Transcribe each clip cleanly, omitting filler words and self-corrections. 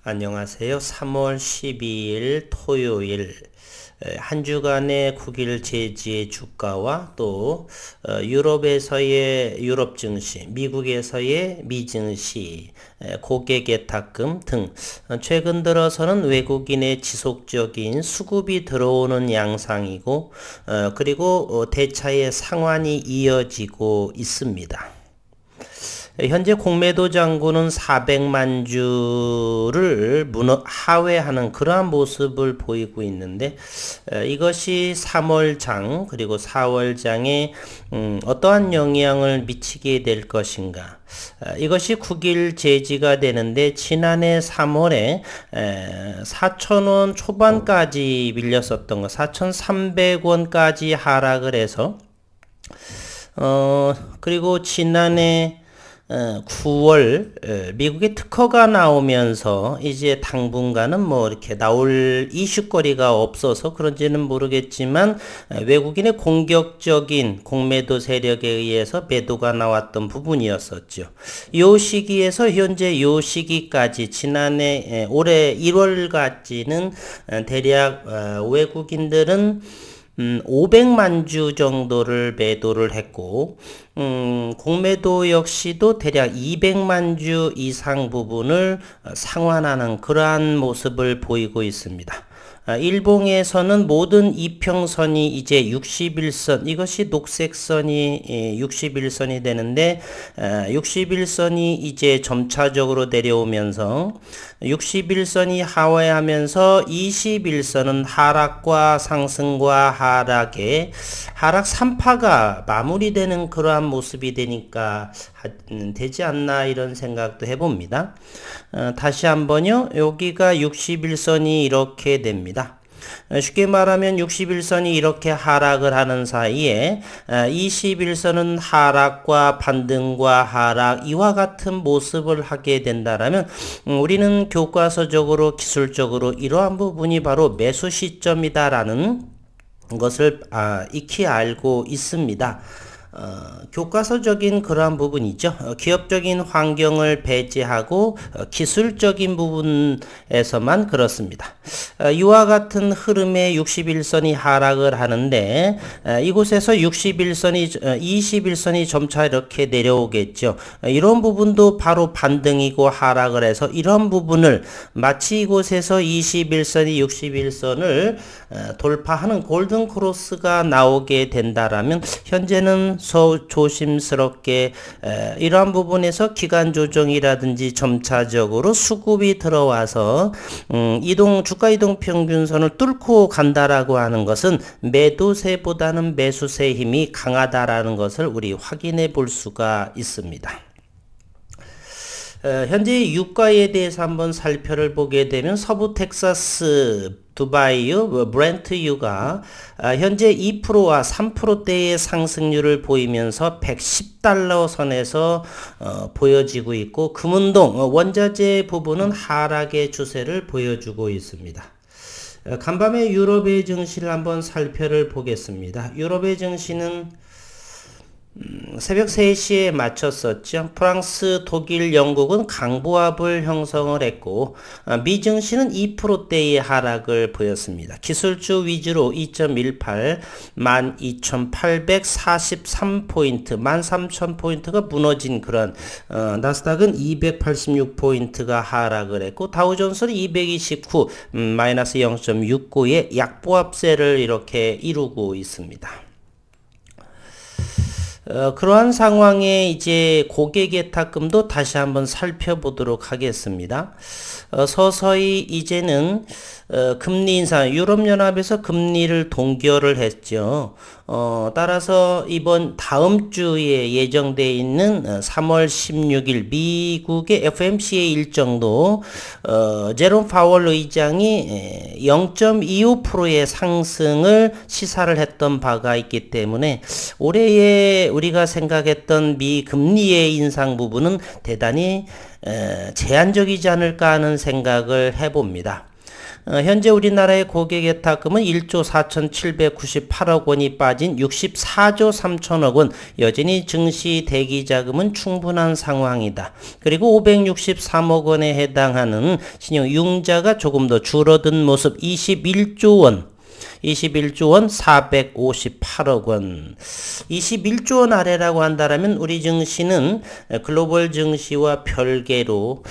안녕하세요. 3월 12일 토요일 한 주간의 국일 제지의 주가와 또 유럽에서의 유럽 증시, 미국에서의 미 증시, 고객 예탁금 등 최근 들어서는 외국인의 지속적인 수급이 들어오는 양상이고 그리고 대차의 상환이 이어지고 있습니다. 현재 공매도 잔고는 400만 주를 하회하는 그러한 모습을 보이고 있는데 이것이 3월장 그리고 4월장에 어떠한 영향을 미치게 될 것인가. 이것이 9일 제지가 되는데 지난해 3월에 4,000원 초반까지 밀렸었던 거 4,300원까지 하락을 해서 그리고 지난해 9월 미국의 특허가 나오면서 이제 당분간은 뭐 이렇게 나올 이슈거리가 없어서 그런지는 모르겠지만 외국인의 공격적인 공매도 세력에 의해서 매도가 나왔던 부분이었었죠. 이 시기에서 현재 이 시기까지 지난해 올해 1월까지는 대략 외국인들은 500만 주 정도를 매도를 했고 공매도 역시도 대략 200만 주 이상 부분을 상환하는 그러한 모습을 보이고 있습니다. 일봉에서는 모든 이평선이 이제 61선, 이것이 녹색선이 61선이 되는데 61선이 이제 점차적으로 내려오면서 61선이 하회하면서 21선은 하락과 상승과 하락의 하락 3파가 마무리되는 그러한 모습이 되니까 되지 않나 이런 생각도 해봅니다. 다시 한번요. 여기가 61선이 이렇게 됩니다. 쉽게 말하면 61선이 이렇게 하락을 하는 사이에 21선은 하락과 반등과 하락 이와 같은 모습을 하게 된다라면 우리는 교과서적으로 기술적으로 이러한 부분이 바로 매수 시점이다라는 것을 익히 알고 있습니다. 교과서적인 그러한 부분이죠. 기업적인 환경을 배제하고 기술적인 부분에서만 그렇습니다. 이와 같은 흐름에 61선이 하락을 하는데 이곳에서 61선이 21선이 점차 이렇게 내려오겠죠. 이런 부분도 바로 반등이고 하락을 해서 이런 부분을 마치 이곳에서 21선이 61선을 돌파하는 골든 크로스가 나오게 된다라면 현재는 조심스럽게 이러한 부분에서 기간 조정이라든지 점차적으로 수급이 들어와서 주가 이동 평균선을 뚫고 간다라고 하는 것은 매도세보다는 매수세의 힘이 강하다라는 것을 우리 확인해 볼 수가 있습니다. 현재 유가에 대해서 한번 살펴를 보게 되면 서부 텍사스 두바이유 브렌트유가 현재 2%와 3%대의 상승률을 보이면서 110달러 선에서 보여지고 있고 금운동 원자재 부분은 하락의 추세를 보여주고 있습니다. 간밤에 유럽의 증시를 한번 살펴를 보겠습니다. 유럽의 증시는 새벽 3시에 마쳤었죠. 프랑스, 독일, 영국은 강보합을 형성을 했고 미 증시는 2%대의 하락을 보였습니다. 기술주 위주로 2.18 12,843포인트 13,000포인트가 무너진 그런 나스닥은 286포인트가 하락을 했고 다우존스는 229 마이너스 0.69의 약보합세를 이렇게 이루고 있습니다. 그러한 상황에 이제 고객 예탁금도 다시 한번 살펴보도록 하겠습니다. 서서히 이제는 금리 인상, 유럽연합에서 금리를 동결을 했죠. 따라서 다음 주에 예정되어 있는 3월 16일 미국의 FOMC의 일정도 제롬 파월 의장이 0.25%의 상승을 시사를 했던 바가 있기 때문에 올해에 우리가 생각했던 미 금리의 인상 부분은 대단히 제한적이지 않을까 하는 생각을 해봅니다. 현재 우리나라의 고객예탁금은 1조 4,798억 원이 빠진 64조 3천억 원, 여전히 증시 대기자금은 충분한 상황이다. 그리고 563억 원에 해당하는 신용 융자가 조금 더 줄어든 모습, 21조 원 458억 원. 21조 원 아래라고 한다면 우리 증시는 글로벌 증시와 별개로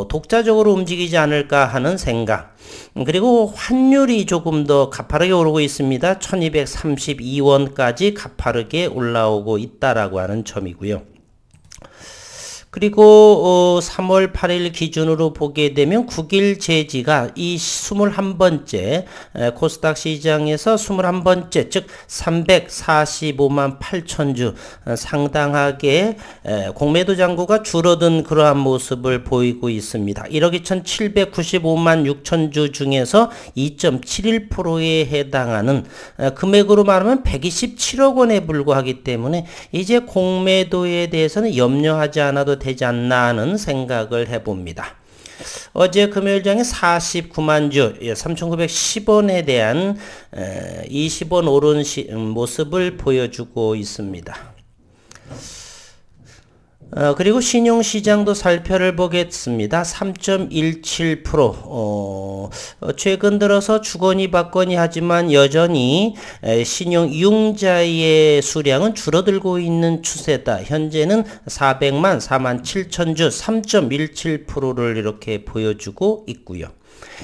독자적으로 움직이지 않을까 하는 생각. 그리고 환율이 조금 더 가파르게 오르고 있습니다. 1232원까지 가파르게 올라오고 있다라고 하는 점이고요. 그리고 3월 8일 기준으로 보게 되면 9일 재지가 이 21번째 코스닥 시장에서 21번째 즉 345만 8천 주 상당하게 공매도 잔고가 줄어든 그러한 모습을 보이고 있습니다. 1억 2,795만 6천 주 중에서 2.71%에 해당하는 금액으로 말하면 127억 원에 불과하기 때문에 이제 공매도에 대해서는 염려하지 않아도 되지 않나 하는 생각을 해봅니다. 어제 금요일장에 49만 주 3,910원에 대한 20원 오른 모습을 보여주고 있습니다. 그리고 신용시장도 살펴를 보겠습니다. 3.17%. 최근 들어서 주거니 받거니 하지만 여전히 신용융자의 수량은 줄어들고 있는 추세다. 현재는 400만 4만 7천 주 3.17%를 이렇게 보여주고 있고요.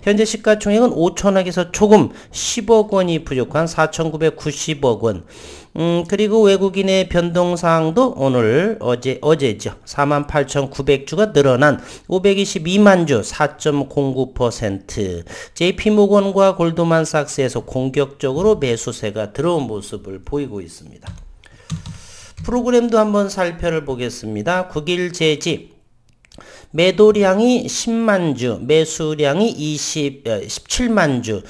현재 시가총액은 5천억에서 조금 10억 원이 부족한 4,990억 원. 그리고 외국인의 변동사항도 오늘 어제죠. 48,900주가 늘어난 522만 주 4.09%. JP모건과 골드만삭스에서 공격적으로 매수세가 들어온 모습을 보이고 있습니다. 프로그램도 한번 살펴를 보겠습니다. 9일 재지 매도량이 10만 주, 매수량이 17만 주,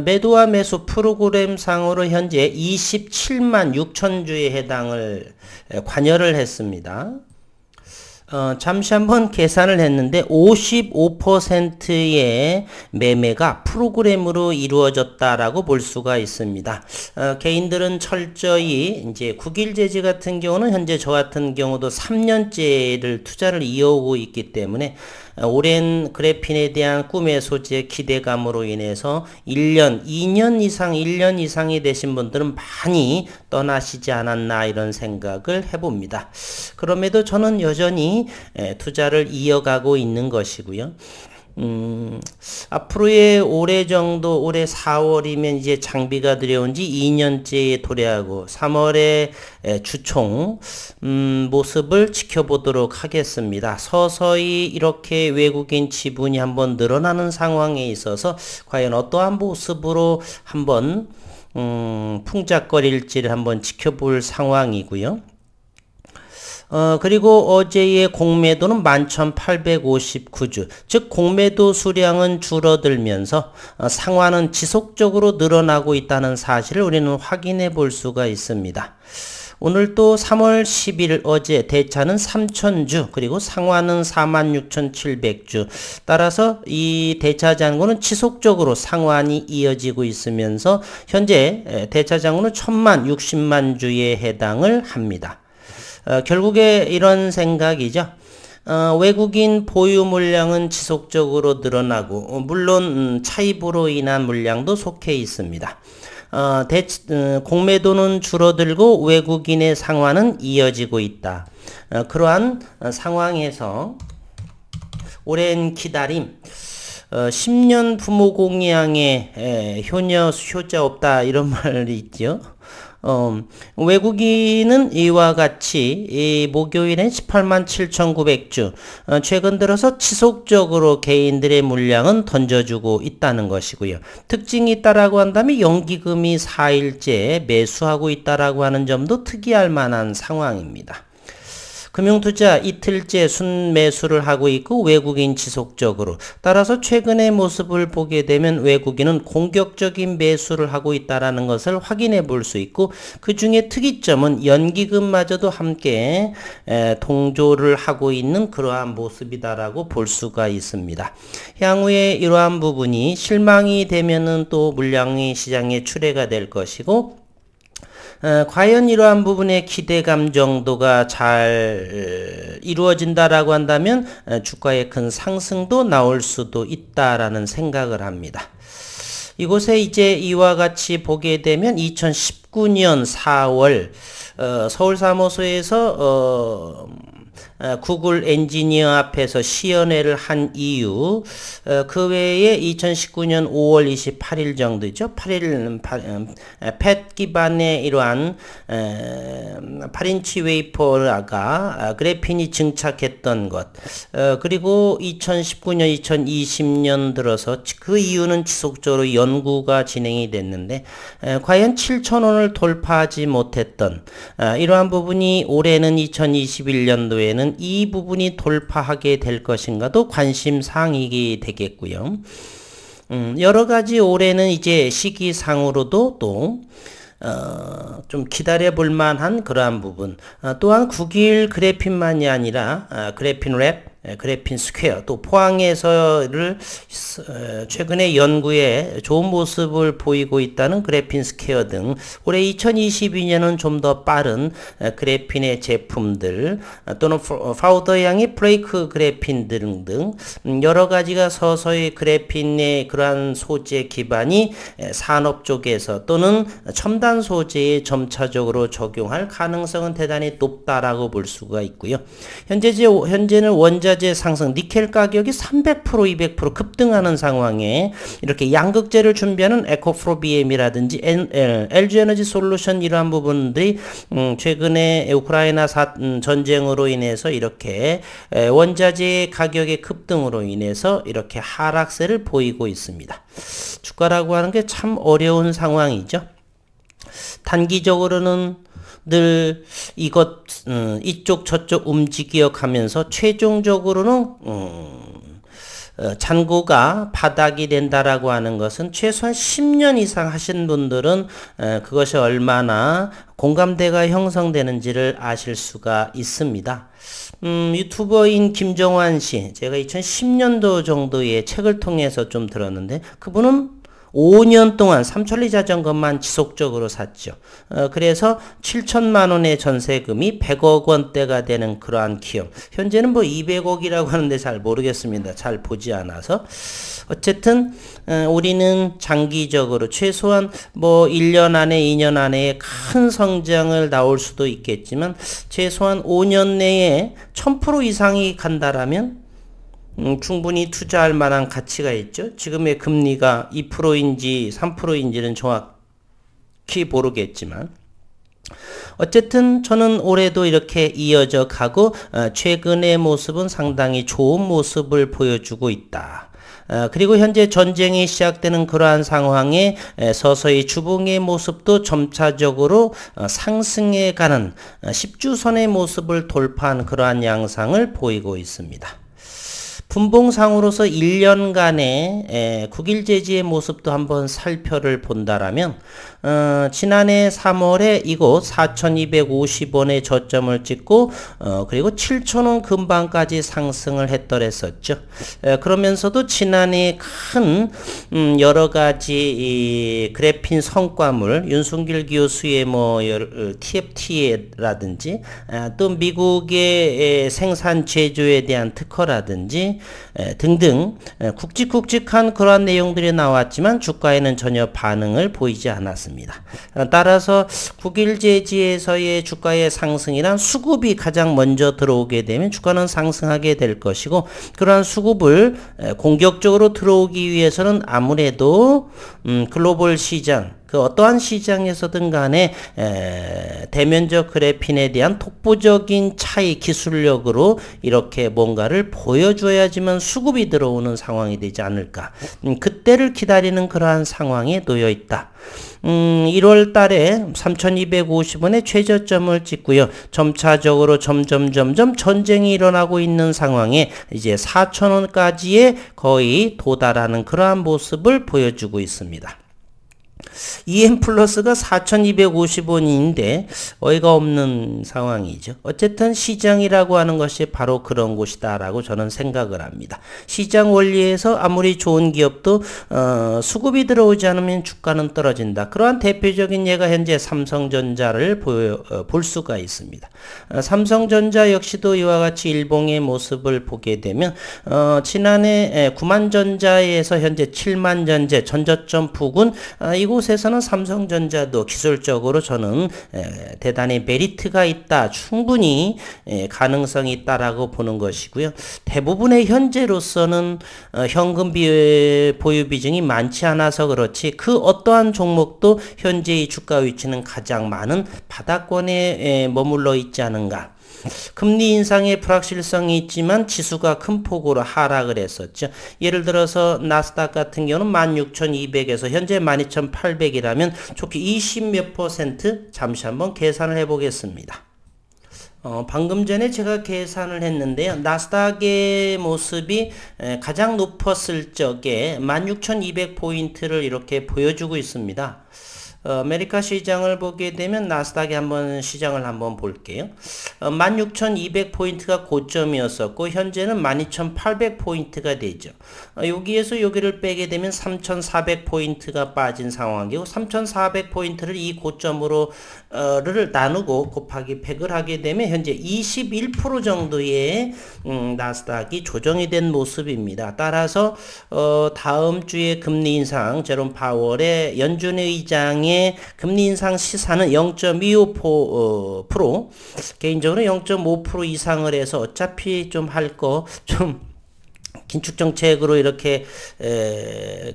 매도와 매수 프로그램 상으로 현재 27만 6천 주에 해당을 관여를 했습니다. 잠시 한번 계산을 했는데 55%의 매매가 프로그램으로 이루어졌다라고 볼 수가 있습니다. 개인들은 철저히 이제 9일 재지 같은 경우는 현재 저 같은 경우도 3년째를 투자를 이어오고 있기 때문에 오랜 그래핀에 대한 꿈의 소재 기대감으로 인해서 1년, 2년 이상, 1년 이상이 되신 분들은 많이 떠나시지 않았나 이런 생각을 해봅니다. 그럼에도 저는 여전히 투자를 이어가고 있는 것이고요. 앞으로의 올해 정도, 올해 4월이면 이제 장비가 들여온 지 2년째에 도래하고 3월에 주총 모습을 지켜보도록 하겠습니다. 서서히 이렇게 외국인 지분이 한번 늘어나는 상황에 있어서 과연 어떠한 모습으로 한번 풍작거릴지를 한번 지켜볼 상황이고요. 그리고 어제의 공매도는 11,859주, 즉 공매도 수량은 줄어들면서 상환은 지속적으로 늘어나고 있다는 사실을 우리는 확인해 볼 수가 있습니다. 오늘 또 3월 10일 어제 대차는 3,000주 그리고 상환은 46,700주 따라서 이 대차 잔고는 지속적으로 상환이 이어지고 있으면서 현재 대차 잔고는 1,000만 60만 주에 해당을 합니다. 결국에 이런 생각이죠. 외국인 보유 물량은 지속적으로 늘어나고 물론 차입으로 인한 물량도 속해 있습니다. 공매도는 줄어들고 외국인의 상환은 이어지고 있다. 그러한 상황에서 오랜 기다림 10년 부모 공양에 효자 없다 이런 말이 있죠. 외국인은 이와 같이 목요일엔 18만 7,900주 최근 들어서 지속적으로 개인들의 물량은 던져주고 있다는 것이고요. 특징이 있다라고 한다면 연기금이 4일째 매수하고 있다라고 하는 점도 특이할 만한 상황입니다. 금융투자 이틀째 순매수를 하고 있고 외국인 지속적으로. 따라서 최근의 모습을 보게 되면 외국인은 공격적인 매수를 하고 있다는 것을 확인해 볼 수 있고, 그 중에 특이점은 연기금마저도 함께 동조를 하고 있는 그러한 모습이다라고 볼 수가 있습니다. 향후에 이러한 부분이 실망이 되면은 또 물량이 시장에 출회가 될 것이고, 과연 이러한 부분의 기대감 정도가 잘 이루어진다라고 한다면 주가의 큰 상승도 나올 수도 있다라는 생각을 합니다. 이곳에 이제 이와 같이 보게 되면 2019년 4월 서울사무소에서 구글 엔지니어 앞에서 시연회를 한 이유, 그 외에 2019년 5월 28일 정도죠. 8일 팻 기반의 이러한 8인치 웨이퍼가 그래핀이 증착했던 것, 그리고 2019년 2020년 들어서 그 이유는 지속적으로 연구가 진행이 됐는데, 과연 7,000원을 돌파하지 못했던 이러한 부분이 올해는 2021년도에는 이 부분이 돌파하게 될 것인가도 관심사항이 되겠고요. 여러 가지 올해는 이제 시기상으로도 또 좀 기다려 볼 만한 그러한 부분, 또한 9일 그래핀만이 아니라 그래핀 랩, 그래핀 스퀘어, 또 포항에서를 최근에 연구에 좋은 모습을 보이고 있다는 그래핀 스퀘어 등 올해 2022년은 좀 더 빠른 그래핀의 제품들, 또는 파우더 양의 브레이크 그래핀 등등 여러 가지가 서서히 그래핀의 그러한 소재 기반이 산업 쪽에서 또는 첨단 소재에 점차적으로 적용할 가능성은 대단히 높다라고 볼 수가 있고요. 현재는 원자재 상승, 니켈 가격이 300%, 200% 급등하는 상황에 이렇게 양극재를 준비하는 에코프로비엠이라든지 LG에너지 솔루션, 이러한 부분들이 최근에 우크라이나 전쟁으로 인해서 이렇게 원자재 가격의 급등으로 인해서 이렇게 하락세를 보이고 있습니다. 주가라고 하는 게 참 어려운 상황이죠. 단기적으로는 늘 이쪽 저쪽 움직여 가면서 최종적으로는 잔고가 바닥이 된다라고 하는 것은 최소한 10년 이상 하신 분들은 그것이 얼마나 공감대가 형성되는지를 아실 수가 있습니다. 유튜버인 김정환 씨, 제가 2010년도 정도의 책을 통해서 좀 들었는데, 그분은 5년 동안 삼천리 자전거만 지속적으로 샀죠. 그래서 7천만 원의 전세금이 100억 원대가 되는 그러한 기업. 현재는 뭐 200억이라고 하는데 잘 모르겠습니다. 잘 보지 않아서. 어쨌든 우리는 장기적으로 최소한 뭐 1년 안에 2년 안에 큰 성장을 나올 수도 있겠지만 최소한 5년 내에 1000% 이상이 간다라면 충분히 투자할 만한 가치가 있죠. 지금의 금리가 2%인지 3%인지는 정확히 모르겠지만, 어쨌든 저는 올해도 이렇게 이어져 가고 최근의 모습은 상당히 좋은 모습을 보여주고 있다. 그리고 현재 전쟁이 시작되는 그러한 상황에 서서히 주봉의 모습도 점차적으로 상승해 가는 10주선의 모습을 돌파한 그러한 양상을 보이고 있습니다. 분봉상으로서 1년간의 국일제지의 모습도 한번 살펴를 본다라면, 지난해 3월에 이곳 4,250원의 저점을 찍고 그리고 7,000원 근방까지 상승을 했더랬었죠. 그러면서도 지난해 큰 여러 가지 그래핀 성과물, 윤순길 교수의 뭐 TFT라든지 또 미국의 생산 제조에 대한 특허라든지 등등 굵직굵직한 그러한 내용들이 나왔지만 주가에는 전혀 반응을 보이지 않았습니다. 따라서 국일제지에서의 주가의 상승이란 수급이 가장 먼저 들어오게 되면 주가는 상승하게 될 것이고, 그러한 수급을 공격적으로 들어오기 위해서는 아무래도 글로벌 시장, 그 어떠한 시장에서든 간에 대면적 그래핀에 대한 독보적인 차이 기술력으로 이렇게 뭔가를 보여줘야지만 수급이 들어오는 상황이 되지 않을까. 그때를 기다리는 그러한 상황에 놓여 있다. 1월 달에 3,250원의 최저점을 찍고요. 점차적으로 점점 전쟁이 일어나고 있는 상황에 이제 4,000원까지의 거의 도달하는 그러한 모습을 보여주고 있습니다. EM 플러스가 4,250원인데 어이가 없는 상황이죠. 어쨌든 시장이라고 하는 것이 바로 그런 곳이다라고 저는 생각을 합니다. 시장 원리에서 아무리 좋은 기업도 수급이 들어오지 않으면 주가는 떨어진다. 그러한 대표적인 예가 현재 삼성전자를 볼 수가 있습니다. 삼성전자 역시도 이와 같이 일봉의 모습을 보게 되면 지난해 9만전자에서 현재 7만전자 전저점 부근 이곳에서는 삼성전자도 기술적으로 저는 대단히 메리트가 있다, 충분히 가능성이 있다라고 보는 것이고요. 대부분의 현재로서는 현금 보유 비중이 많지 않아서 그렇지 그 어떠한 종목도 현재의 주가 위치는 가장 많은 바닥권에 머물러 있지 않은가. 금리 인상의 불확실성이 있지만 지수가 큰 폭으로 하락을 했었죠. 예를 들어서 나스닥 같은 경우는 16,200에서 현재 12,800이라면 좋게 20몇 %? 잠시 한번 계산을 해보겠습니다. 방금 전에 제가 계산을 했는데요. 나스닥의 모습이 가장 높았을 적에 16,200포인트를 이렇게 보여주고 있습니다. 아메리카 시장을 보게 되면 나스닥에 한번 시장을 한번 볼게요. 16,200포인트가 고점이었었고 현재는 12,800포인트가 되죠. 여기에서 여기를 빼게 되면 3,400포인트가 빠진 상황이고 3,400포인트를 이 고점으로 를 나누고 곱하기 100을 하게 되면 현재 21% 정도의 나스닥이 조정이 된 모습입니다. 따라서 다음 주에 금리 인상 제롬 파월의 연준 의장의 금리 인상 시사는 0.25%, 개인적으로 0.5% 이상을 해서 어차피 좀 할 거 좀 긴축 정책으로 이렇게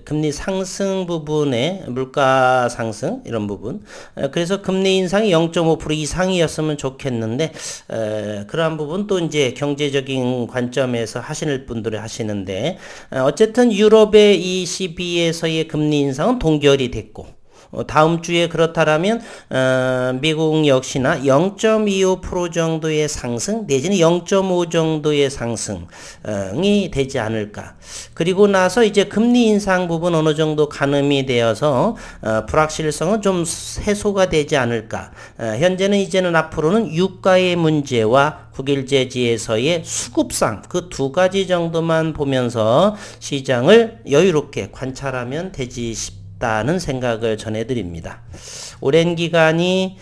금리 상승 부분에 물가 상승 이런 부분, 그래서 금리 인상이 0.5% 이상이었으면 좋겠는데 그러한 부분 또 이제 경제적인 관점에서 하시는 분들이 하시는데 어쨌든 유럽의 ECB에서의 금리 인상은 동결이 됐고 다음 주에 그렇다라면 미국 역시나 0.25% 정도의 상승 내지는 0.5 정도의 상승이 되지 않을까. 그리고 나서 이제 금리 인상 부분 어느 정도 가늠이 되어서 불확실성은 좀 해소가 되지 않을까. 현재는 이제는 앞으로는 유가의 문제와 국일제지에서의 수급상 그 두 가지 정도만 보면서 시장을 여유롭게 관찰하면 되지 싶다는 생각을 전해드립니다. 오랜 기간이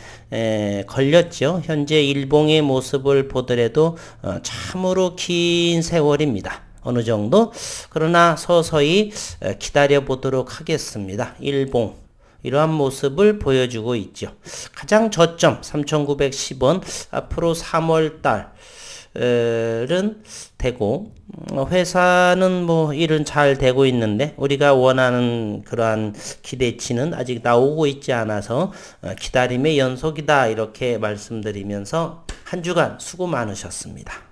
걸렸죠. 현재 일봉의 모습을 보더라도 참으로 긴 세월입니다. 어느 정도 그러나 서서히 기다려 보도록 하겠습니다. 일봉 이러한 모습을 보여주고 있죠. 가장 저점 3,910원 앞으로 3월달 은 되고 회사는 뭐 일은 잘 되고 있는데 우리가 원하는 그러한 기대치는 아직 나오고 있지 않아서 기다림의 연속이다 이렇게 말씀드리면서 한 주간 수고 많으셨습니다.